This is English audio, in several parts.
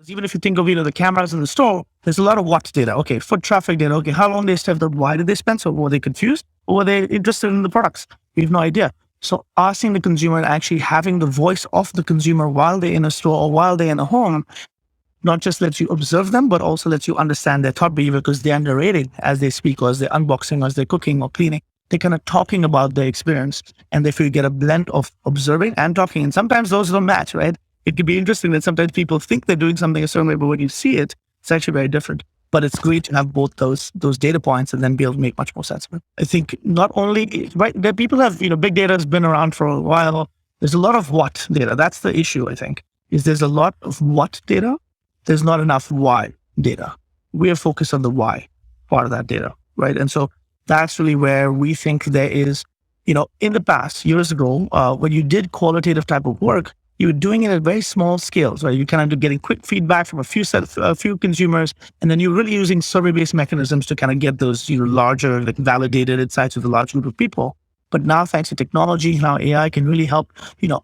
Because even if you think of, the cameras in the store, there's a lot of what data. Okay, foot traffic data. Okay, how long they stepped up? Why did they spend so? Were they confused? Or were they interested in the products? We have no idea. So asking the consumer and actually having the voice of the consumer while they're in a store or while they're in a home, not just lets you observe them, but also lets you understand their thought behavior because they're narrating as they speak or as they're unboxing or as they're cooking or cleaning. They're kind of talking about their experience. And therefore you get a blend of observing and talking. And sometimes those don't match, right? It could be interesting that sometimes people think they're doing something a certain way, but when you see it, it's actually very different. But it's great to have both those data points and then be able to make much more sense of it. I think not only, right, that people have, big data has been around for a while. There's a lot of what data. That's the issue, I think, is there's a lot of what data. There's not enough why data. We are focused on the why part of that data, right? And so that's really where we think there is, in the past, years ago, when you did qualitative type of work, you were doing it at very small scales, right? You kind of getting quick feedback from a few consumers, and then you're really using survey-based mechanisms to kind of get those, larger, validated insights with a large group of people. But now, thanks to technology, now AI can really help,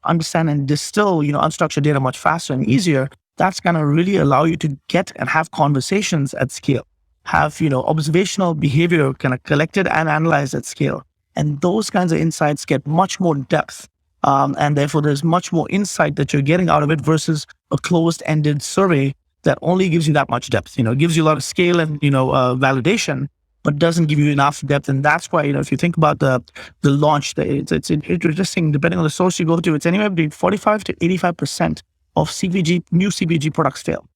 understand and distill, unstructured data much faster and easier. That's going to really allow you to get and have conversations at scale, have, observational behavior kind of collected and analyzed at scale. And those kinds of insights get much more depth. And therefore, there's much more insight that you're getting out of it versus a closed-ended survey that only gives you that much depth. It gives you a lot of scale and, validation, but doesn't give you enough depth. And that's why, if you think about the launch, it's interesting, depending on the source you go to, it's anywhere between 45 to 85% of new CPG products fail.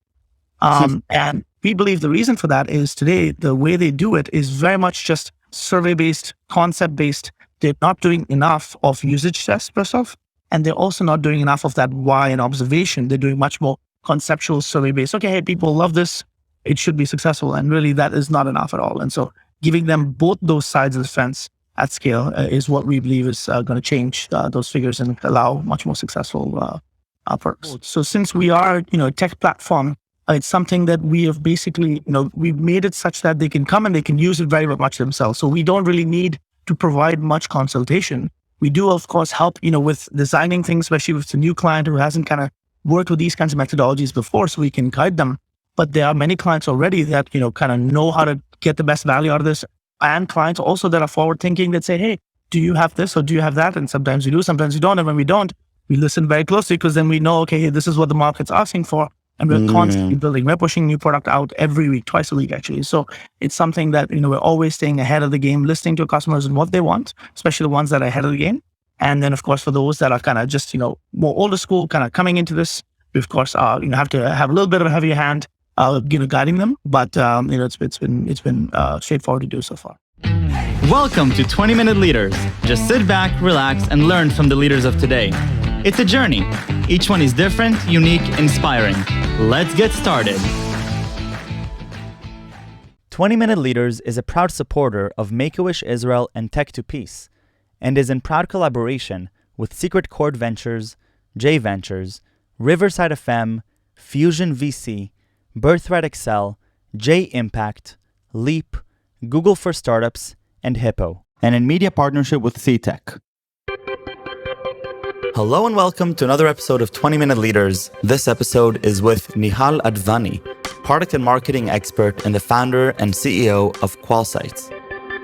And we believe the reason for that is today, the way they do it is very much just survey-based, concept-based. They're not doing enough of usage tests per se, and they're also not doing enough of that why and observation. They're doing much more conceptual survey-based. Okay, hey, people love this. It should be successful. And really that is not enough at all. And so giving them both those sides of the fence at scale is what we believe is going to change those figures and allow much more successful products. So since we are, a tech platform, it's something that we have basically, we've made it such that they can come and they can use it very much themselves. So we don't really need to provide much consultation. We do, of course, help, with designing things, especially with a new client who hasn't kind of worked with these kinds of methodologies before, so we can guide them. But there are many clients already that, kind of know how to get the best value out of this. And clients also that are forward thinking that say, hey, do you have this or do you have that? And sometimes we do, sometimes we don't. And when we don't, we listen very closely because then we know, okay, hey, this is what the market's asking for. And we're constantly building. We're pushing new product out every week, twice a week, actually. So it's something that, we're always staying ahead of the game, listening to customers and what they want, especially the ones that are ahead of the game. And then, of course, for those that are kind of just, more older school, kind of coming into this, we, of course, have to have a little bit of a heavier hand, guiding them. But, it's been straightforward to do so far. Welcome to 20-Minute Leaders. Just sit back, relax, and learn from the leaders of today. It's a journey. Each one is different, unique, inspiring. Let's get started. 20-Minute Leaders is a proud supporter of Make-A-Wish Israel and Tech to Peace, and is in proud collaboration with Secret Chord Ventures, J Ventures, Riverside FM, Fusion VC, Birthright Excel, J Impact, Leap, Google for Startups, and Hippo. And in media partnership with CTech. Hello and welcome to another episode of 20-Minute Leaders. This episode is with Nihal Advani, product and marketing expert and the founder and CEO of QualSights.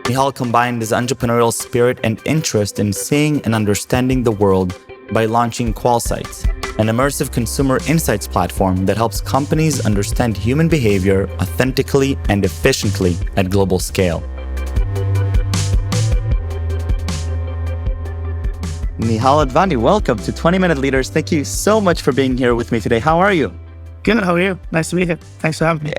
Nihal combined his entrepreneurial spirit and interest in seeing and understanding the world by launching QualSights, an immersive consumer insights platform that helps companies understand human behavior authentically and efficiently at global scale. Nihal Advani, welcome to 20-Minute Leaders. Thank you so much for being here with me today. How are you? Good, how are you? Nice to be here. Thanks for having me.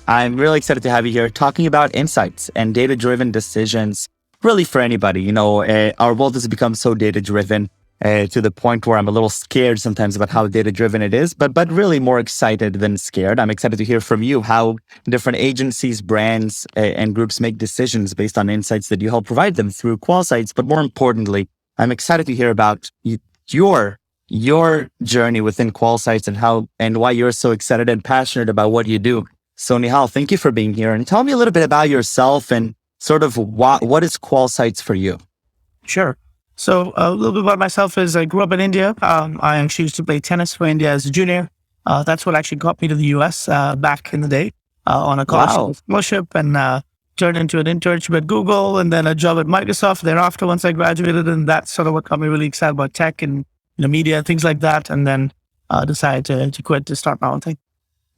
I'm really excited to have you here talking about insights and data-driven decisions, really for anybody. Our world has become so data-driven to the point where I'm a little scared sometimes about how data-driven it is, but really more excited than scared. I'm excited to hear from you how different agencies, brands, and groups make decisions based on insights that you help provide them through QualSights. But more importantly, I'm excited to hear about your journey within QualSights and why you're so excited and passionate about what you do. So Nihal, thank you for being here, and tell me a little bit about yourself and sort of what is QualSights for you? Sure. So a little bit about myself is I grew up in India. I actually used to play tennis for India as a junior. That's what actually got me to the US back in the day on a Wow. scholarship and turned into an internship at Google and then a job at Microsoft thereafter once I graduated. And that's sort of what got me really excited about tech and media, things like that. And then decided to quit to start my own thing.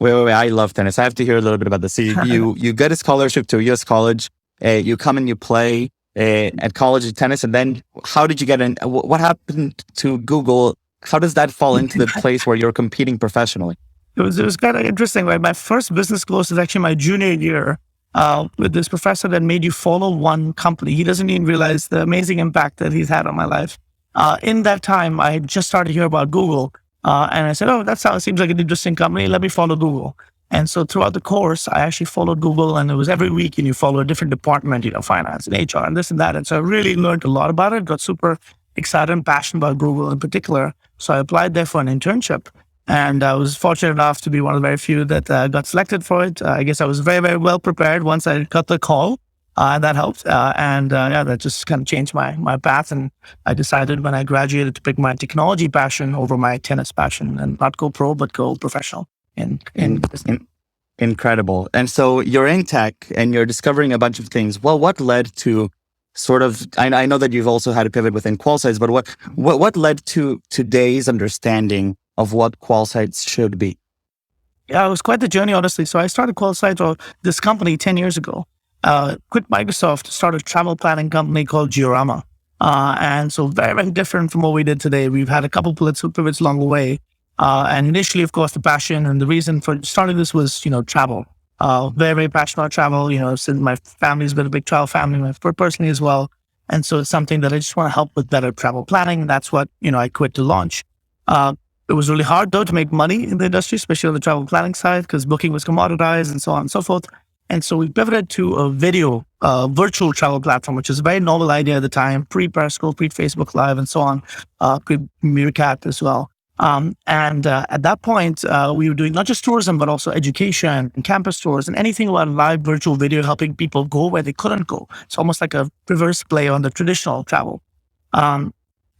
Wait. I love tennis. I have to hear a little bit about this. So you get a scholarship to a US college. You come and you play at college at tennis. And then how did you get in? What happened to Google? How does that fall into the place where you're competing professionally? It was kind of interesting, right? My first business course is actually my junior year with this professor that made you follow one company. He doesn't even realize the amazing impact that he's had on my life. In that time, I had just started to hear about Google. And I said, oh, seems like an interesting company. Let me follow Google. And so throughout the course, I actually followed Google and it was every week and you follow a different department, finance and HR and this and that. And so I really learned a lot about it, got super excited and passionate about Google in particular. So I applied there for an internship. And I was fortunate enough to be one of the very few that got selected for it. I guess I was very, very well prepared once I got the call. And that helped. That just kind of changed my path. And I decided when I graduated to pick my technology passion over my tennis passion and not go pro, but go professional. Incredible. And so you're in tech and you're discovering a bunch of things. Well, what led to sort of, I know that you've also had a pivot within QualSights, but what led to today's understanding of what QualSights should be? Yeah, it was quite the journey, honestly. So I started QualSights, or this company, 10 years ago. Quit Microsoft to start a travel planning company called Giorama. And so very, very different from what we did today. We've had a couple pivots along the way. And initially, of course, the passion and the reason for starting this was, travel. Very, very passionate about travel. Since my family's been a big travel family, personally as well. And so it's something that I just want to help with better travel planning. That's what, I quit to launch. It was really hard, though, to make money in the industry, especially on the travel planning side, because booking was commoditized and so on and so forth. And so we pivoted to a video, virtual travel platform, which is a very novel idea at the time, pre-Periscope, pre-Facebook Live, and so on, pre-Meerkat as well. At that point, we were doing not just tourism, but also education and campus tours and anything about live virtual video, helping people go where they couldn't go. It's almost like a reverse play on the traditional travel.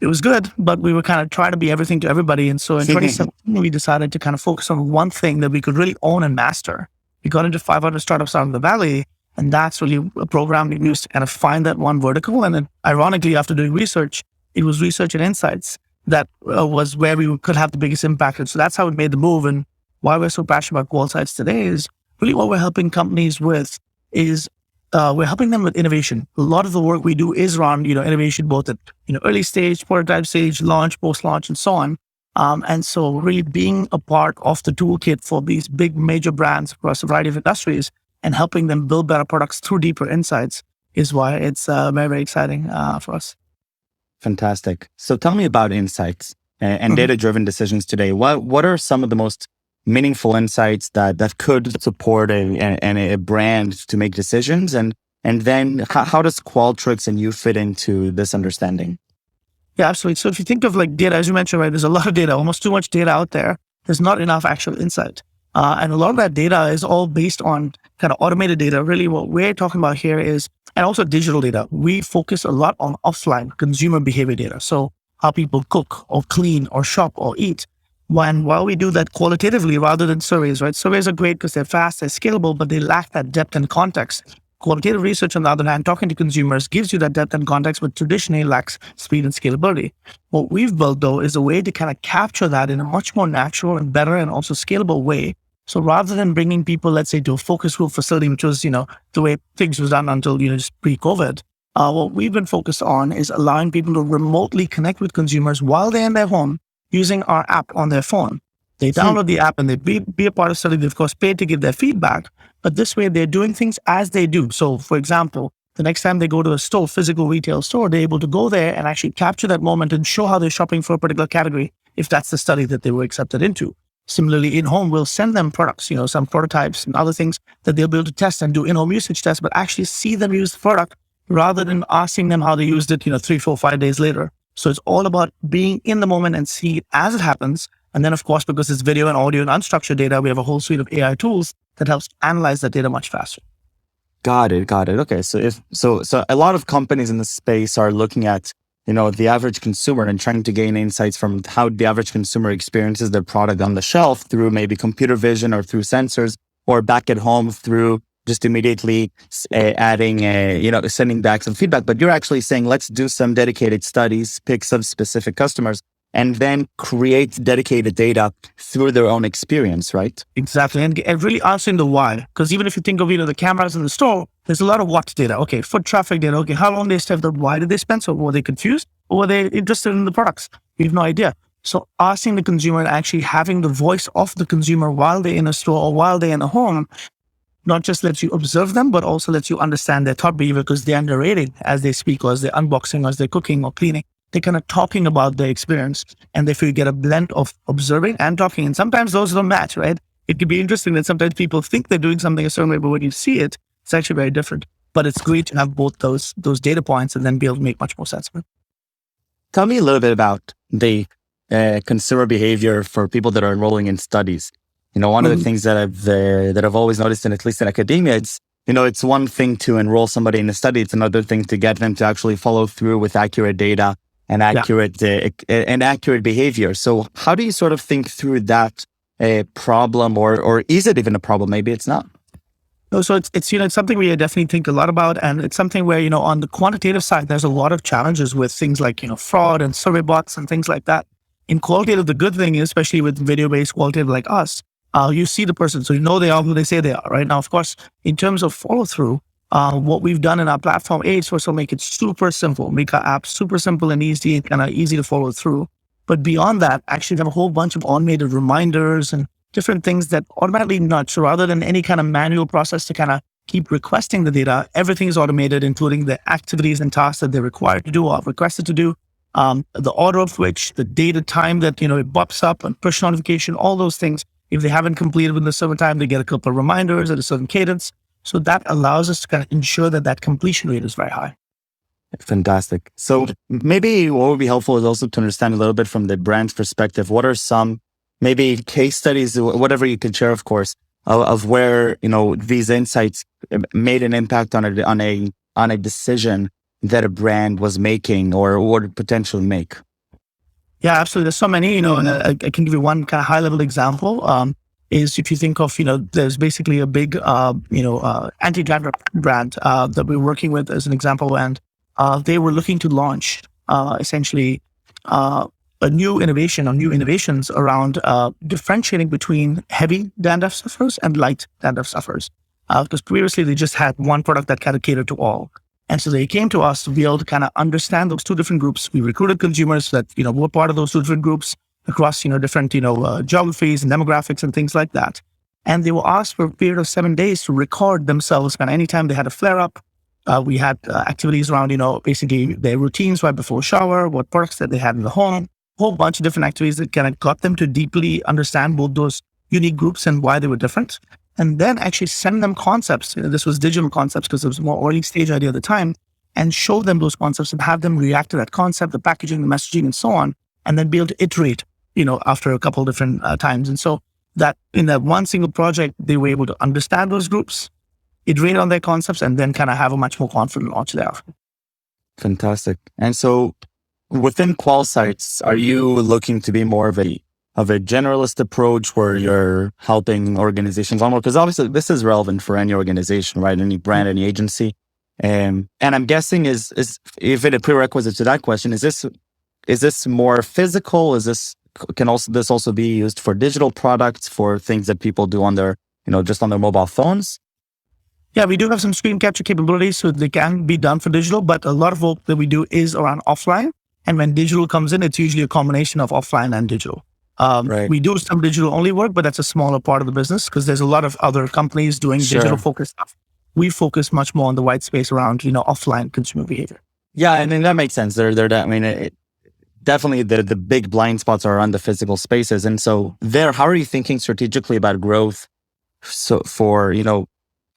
It was good, but we were kind of trying to be everything to everybody. And so in 2017, we decided to kind of focus on one thing that we could really own and master. We got into 500 startups out in the Valley, and that's really a program we used to kind of find that one vertical. And then ironically, after doing research, it was research and insights that was where we could have the biggest impact. And so that's how we made the move. And why we're so passionate about QualSights today is really what we're helping companies with is we're helping them with innovation. A lot of the work we do is around, innovation, both at, early stage, prototype stage, launch, post-launch, and so on. And so really being a part of the toolkit for these big major brands across a variety of industries and helping them build better products through deeper insights is why it's very, very exciting for us. Fantastic. So tell me about insights and data-driven decisions today. What are some of the most meaningful insights that could support a brand to make decisions? And then how does Qualtrics and you fit into this understanding? Yeah, absolutely. So if you think of like data, as you mentioned, right, there's a lot of data, almost too much data out there. There's not enough actual insight. And a lot of that data is all based on kind of automated data. Really what we're talking about here is, and also digital data. We focus a lot on offline consumer behavior data. So how people cook or clean or shop or eat. While we do that qualitatively rather than surveys, right? Surveys are great because they're fast, they're scalable, but they lack that depth and context. Qualitative research, on the other hand, talking to consumers gives you that depth and context, but traditionally lacks speed and scalability. What we've built, though, is a way to kind of capture that in a much more natural and better and also scalable way. So rather than bringing people, let's say, to a focus group facility, which was, the way things was done until, just pre-COVID, what we've been focused on is allowing people to remotely connect with consumers while they're in their home using our app on their phone. They download the app and they be a part of study. They, of course, pay to give their feedback. But this way, they're doing things as they do. So, for example, the next time they go to a store, physical retail store, they're able to go there and actually capture that moment and show how they're shopping for a particular category, if that's the study that they were accepted into. Similarly, in-home, we'll send them products, some prototypes and other things that they'll be able to test and do in-home usage tests, but actually see them use the product rather than asking them how they used it, 3, 4, 5 days later. So it's all about being in the moment and seeing it as it happens. And then, of course, because it's video and audio and unstructured data, we have a whole suite of AI tools that helps analyze that data much faster. Got it. Okay. So a lot of companies in the space are looking at the average consumer and trying to gain insights from how the average consumer experiences their product on the shelf through maybe computer vision or through sensors, or back at home through just immediately adding, sending back some feedback. But you're actually saying, let's do some dedicated studies, pick some specific customers, and then create dedicated data through their own experience, right? Exactly. And really answering the why. Because even if you think of, the cameras in the store, there's a lot of what data. Okay, foot traffic data. Okay, how long they stayed there? Why did they spend so? Were they confused? Or were they interested in the products? We have no idea. So asking the consumer and actually having the voice of the consumer while they're in a store or while they're in a home, not just lets you observe them, but also lets you understand their thought behavior, because they are narrating as they speak, or as they're unboxing, or as they're cooking or cleaning. They're kind of talking about their experience. And if you get a blend of observing and talking, and sometimes those don't match, right? It could be interesting that sometimes people think they're doing something a certain way, but when you see it, it's actually very different. But it's great to have both those data points and then be able to make much more sense of it. Tell me a little bit about the consumer behavior for people that are enrolling in studies. One of the things that I've always noticed, and at least in academia, it's one thing to enroll somebody in a study. It's another thing to get them to actually follow through with accurate data and accurate behavior. So how do you sort of think through that problem, or is it even a problem? Maybe it's not. No, so it's something we definitely think a lot about, and it's something where on the quantitative side, there's a lot of challenges with things like fraud and survey bots and things like that. In qualitative, the good thing is, especially with video-based qualitative like us, you see the person, so they are who they say they are. Right now, of course, in terms of follow through, what we've done in our platform is first of all make it super simple, make our app super simple and easy and kind of easy to follow through. But beyond that, actually have a whole bunch of automated reminders and different things that automatically nudge. So rather than any kind of manual process to kind of keep requesting the data, everything is automated, including the activities and tasks that they're required to do or requested to do, the order of which, the date and time that, it pops up and push notification, all those things. If they haven't completed within a certain time, they get a couple of reminders at a certain cadence. So that allows us to kind of ensure that completion rate is very high. Fantastic. So maybe what would be helpful is also to understand a little bit from the brand's perspective. What are some maybe case studies, whatever you can share, of course, of where these insights made an impact on a decision that a brand was making or would potentially make? Yeah, absolutely. There's so many, and I can give you one kind of high level example. Is if you think of, there's basically a big, anti-gender brand that we're working with as an example, and they were looking to launch essentially a new innovation or new innovations around differentiating between heavy dandruff sufferers and light dandruff sufferers. Because previously they just had one product that kind of catered to all. And so they came to us to be able to kind of understand those two different groups. We recruited consumers that, were part of those two different groups across, different, geographies and demographics and things like that. And they were asked for a period of 7 days to record themselves kind of anytime they had a flare up. We had activities around, basically their routines right before shower, what products that they had in the home, a whole bunch of different activities that kind of got them to deeply understand both those unique groups and why they were different. And then actually send them concepts. This was digital concepts because it was a more early stage idea at the time, and show them those concepts and have them react to that concept, the packaging, the messaging, and so on, and then be able to iterate, after a couple of different times. And so that in that one single project, they were able to understand those groups, iterate on their concepts, and then kind of have a much more confident launch thereafter. Fantastic. And so within QualSights, are you looking to be more of a generalist approach where you're helping organizations on more? Because obviously this is relevant for any organization, right? Any brand, any agency. And I'm guessing is if it a prerequisite to that question, is this more physical? Can this also be used for digital products, for things that people do on their, just on their mobile phones? Yeah, we do have some screen capture capabilities, so they can be done for digital, but a lot of work that we do is around offline. And when digital comes in, it's usually a combination of offline and digital. Right. We do some digital only work, but that's a smaller part of the business because there's a lot of other companies doing digital focused stuff. We focus much more on the white space around, offline consumer behavior. Yeah, and then that makes sense. Definitely the big blind spots are on the physical spaces. And so how are you thinking strategically about growth? So for,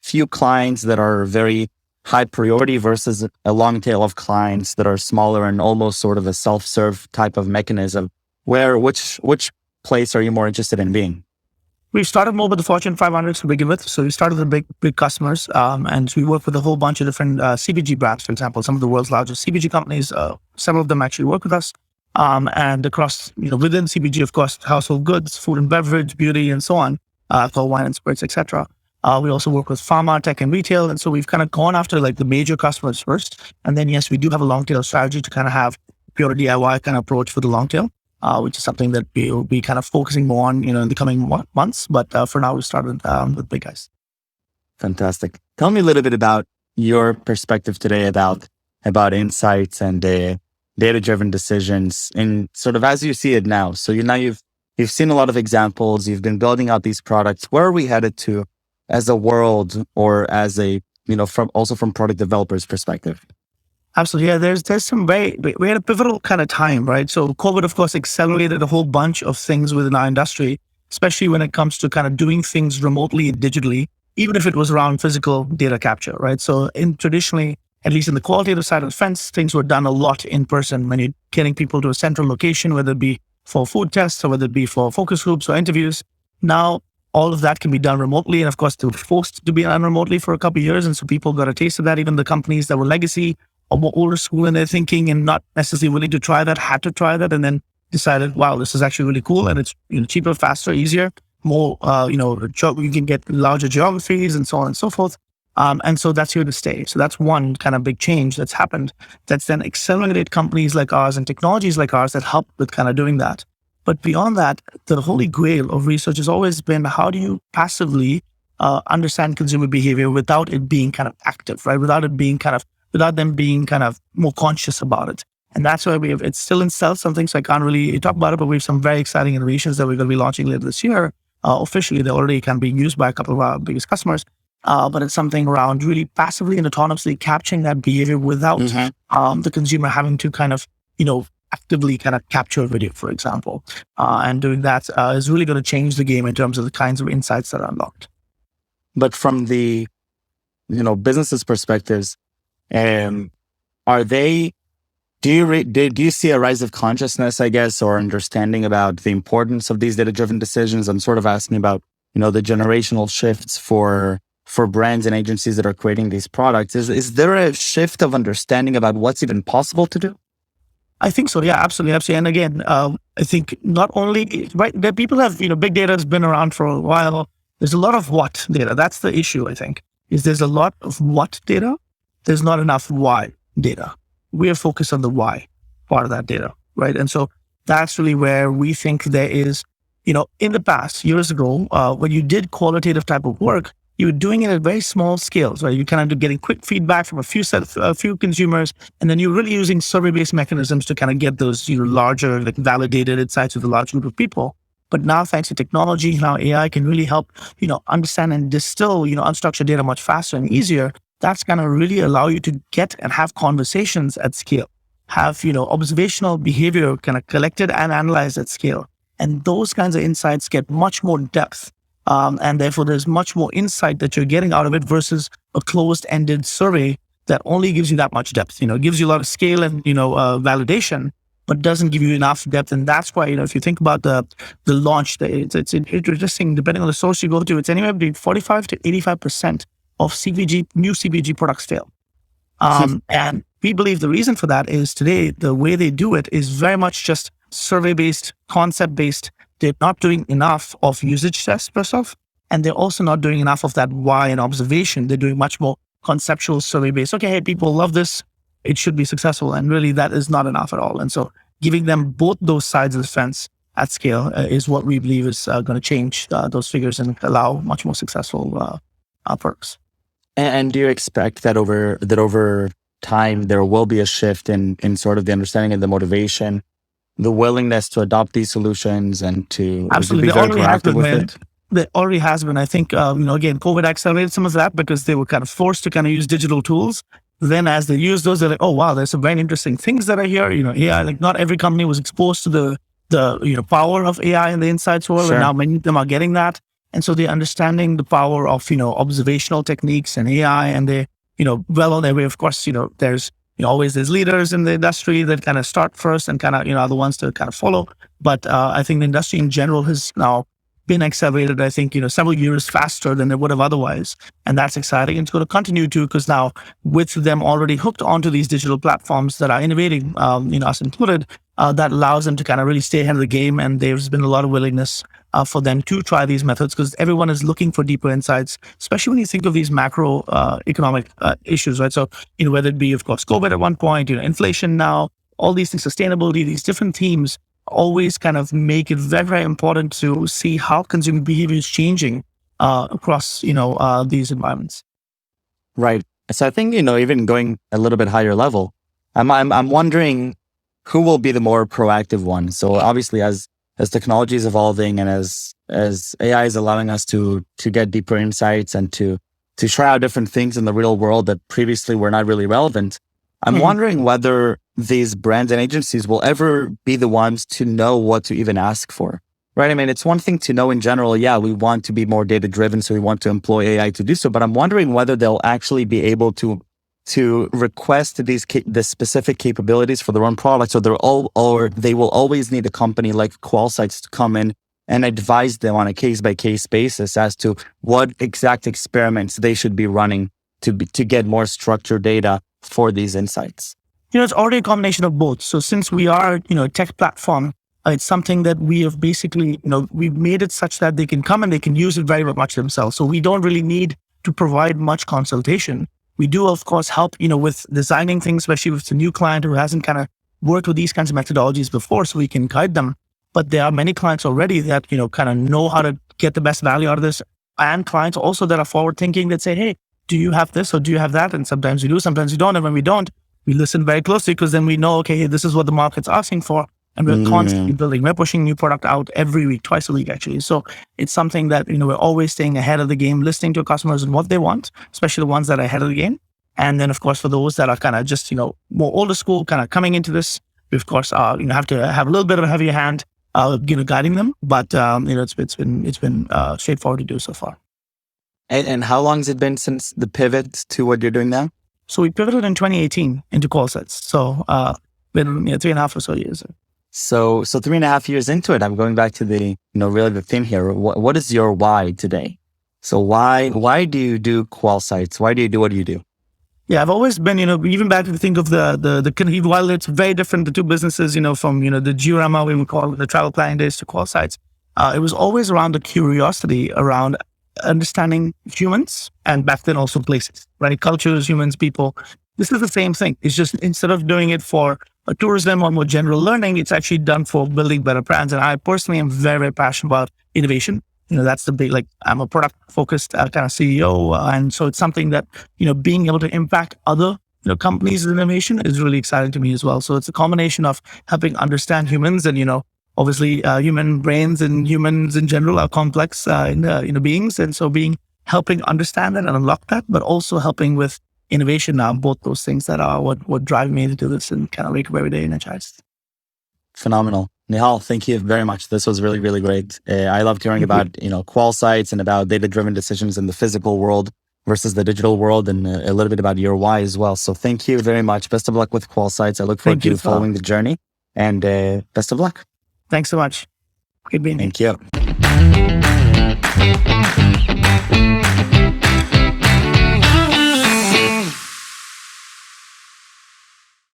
few clients that are very high priority versus a long tail of clients that are smaller and almost sort of a self-serve type of mechanism, which place are you more interested in being? We started more with the Fortune 500 to begin with. So we started with big customers, and we work with a whole bunch of different CPG brands, for example, some of the world's largest CPG companies. Several of them actually work with us. And across, within CPG, of course, household goods, food and beverage, beauty, and so on, for wine and spirits, etc. We also work with pharma, tech, and retail. And so we've kind of gone after like the major customers first. And then, yes, we do have a long tail strategy to kind of have pure DIY kind of approach for the long tail, which is something that we'll be kind of focusing more on, in the coming months. But for now, we started with big guys. Fantastic. Tell me a little bit about your perspective today about insights and data-driven decisions, and sort of as you see it now. So you've seen a lot of examples. You've been building out these products. Where are we headed to as a world, or as a from product developers' perspective? Absolutely. Yeah, there's some we had a pivotal kind of time, right? So COVID, of course, accelerated a whole bunch of things within our industry, especially when it comes to kind of doing things remotely and digitally, even if it was around physical data capture, right? So traditionally, at least in the qualitative side of the fence, things were done a lot in person when you're getting people to a central location, whether it be for food tests or whether it be for focus groups or interviews. Now, all of that can be done remotely. And of course, they were forced to be done remotely for a couple of years. And so people got a taste of that. Even the companies that were legacy or more older school in their thinking and not necessarily willing to try that, had to try that, and then decided, wow, this is actually really cool. And it's cheaper, faster, easier, more, you can get larger geographies and so on and so forth. And so that's here to stay. So that's one kind of big change that's happened that's then accelerated companies like ours and technologies like ours that help with kind of doing that. But beyond that, the holy grail of research has always been, how do you passively understand consumer behavior without it being kind of active, right? Without them being kind of more conscious about it. And that's why it's still in stealth, something, so I can't really talk about it, but we have some very exciting innovations that we're going to be launching later this year. Officially, they're already kind of being used by a couple of our biggest customers. But it's something around really passively and autonomously capturing that behavior without the consumer having to kind of, actively kind of capture a video, for example. And doing that is really going to change the game in terms of the kinds of insights that are unlocked. But from the, businesses' perspectives, do you see a rise of consciousness, I guess, or understanding about the importance of these data-driven decisions? I'm sort of asking about, the generational shifts for brands and agencies that are creating these products. Is there a shift of understanding about what's even possible to do? I think so. Yeah, absolutely. And again, I think not only, right, that people have, big data has been around for a while. There's a lot of what data. That's the issue, I think, is there's a lot of what data. There's not enough why data. We are focused on the why part of that data, right? And so that's really where we think there is, in the past, years ago, when you did qualitative type of work, you were doing it at very small scales, right? You kind of getting quick feedback from a few consumers, and then you're really using survey-based mechanisms to kind of get those, larger, like validated insights with a large group of people. But now, thanks to technology, now AI can really help, understand and distill, unstructured data much faster and easier. That's going to really allow you to get and have conversations at scale, have, observational behavior kind of collected and analyzed at scale. And those kinds of insights get much more depth. And therefore, there's much more insight that you're getting out of it versus a closed-ended survey that only gives you that much depth. It gives you a lot of scale and, validation, but doesn't give you enough depth. And that's why, if you think about the launch, it's interesting, depending on the source you go to, it's anywhere between 45 to 85% of new CPG products fail. And we believe the reason for that is today, the way they do it is very much just survey-based, concept-based. They're not doing enough of usage tests per se, and they're also not doing enough of that why and observation. They're doing much more conceptual survey-based. Okay, hey, people love this. It should be successful. And really, that is not enough at all. And so giving them both those sides of the fence at scale is what we believe is going to change those figures and allow much more successful products. And do you expect that over time, there will be a shift in sort of the understanding and the motivation, the willingness to adopt these solutions and to absolutely be very proactive with it? There already has been. I think, again, COVID accelerated some of that because they were kind of forced to kind of use digital tools. Then as they use those, they're like, oh, wow, there's some very interesting things that are here. AI, like not every company was exposed to the power of AI in the insights world. Sure. And now many of them are getting that. And so they're understanding the power of, observational techniques and AI, and they, well on their way. Of course, there's, always there's leaders in the industry that kind of start first and kind of, are the ones to kind of follow. But I think the industry in general has now been accelerated, I think, several years faster than it would have otherwise. And that's exciting. And it's going to continue to, because now with them already hooked onto these digital platforms that are innovating, us included, that allows them to kind of really stay ahead of the game. And there's been a lot of willingness for them to try these methods, because everyone is looking for deeper insights, especially when you think of these macro economic issues, right? So, whether it be, of course, COVID at one point, inflation now, all these things, sustainability, these different themes always kind of make it very, very important to see how consumer behavior is changing across, these environments. Right. So I think, even going a little bit higher level, I'm wondering who will be the more proactive one. So obviously, as technology is evolving and as AI is allowing us to get deeper insights and to try out different things in the real world that previously were not really relevant, I'm wondering whether these brands and agencies will ever be the ones to know what to even ask for, right? I mean, it's one thing to know in general, yeah, we want to be more data driven, so we want to employ AI to do so, but I'm wondering whether they'll actually be able to request the specific capabilities for their own products, or they will always need a company like QualSights to come in and advise them on a case-by-case basis as to what exact experiments they should be running to get more structured data for these insights. It's already a combination of both. So since we are, a tech platform, it's something that we have basically, we've made it such that they can come and they can use it very much themselves. So we don't really need to provide much consultation. We do, of course, help, with designing things, especially with a new client who hasn't kind of worked with these kinds of methodologies before, so we can guide them. But there are many clients already that, kind of know how to get the best value out of this. And clients also that are forward thinking that say, hey, do you have this or do you have that? And sometimes we do, sometimes we don't. And when we don't, we listen very closely, because then we know, okay, this is what the market's asking for. And we're constantly building. We're pushing new product out every week, twice a week, actually. So it's something that, we're always staying ahead of the game, listening to customers and what they want, especially the ones that are ahead of the game. And then, of course, for those that are kind of just, more older school, kind of coming into this, we, of course, have to have a little bit of a heavier hand, guiding them. But, it's been straightforward to do so far. And how long has it been since the pivot to what you're doing now? So we pivoted in 2018 into QualSights. So been 3.5 or so years. So 3.5 years into it, I'm going back to the, really the theme here. What is your why today? So why do you do QualSights? Why do you do what you do? Yeah, I've always been, even back if you think of the while it's very different, the two businesses, from, the Giorama, we would call it the travel planning days, to QualSights, it was always around the curiosity around understanding humans, and back then also places, right? Cultures, humans, people. This is the same thing. It's just instead of doing it for a tourism or more general learning, it's actually done for building better brands. And I personally am very, very passionate about innovation. That's the big, I'm a product focused kind of CEO. And so it's something that, being able to impact other companies' innovation is really exciting to me as well. So it's a combination of helping understand humans and, obviously, human brains and humans in general are complex beings. And so helping understand that and unlock that, but also helping with innovation now, both those things that are what drive me to do this and kind of wake up every day energized. Phenomenal. Nihal, thank you very much. This was really, really great. I loved hearing about, QualSights and about data-driven decisions in the physical world versus the digital world, and a little bit about your why as well. So thank you very much. Best of luck with QualSights. I look forward to following the journey, and best of luck. Thanks so much. Good being here. Thank you.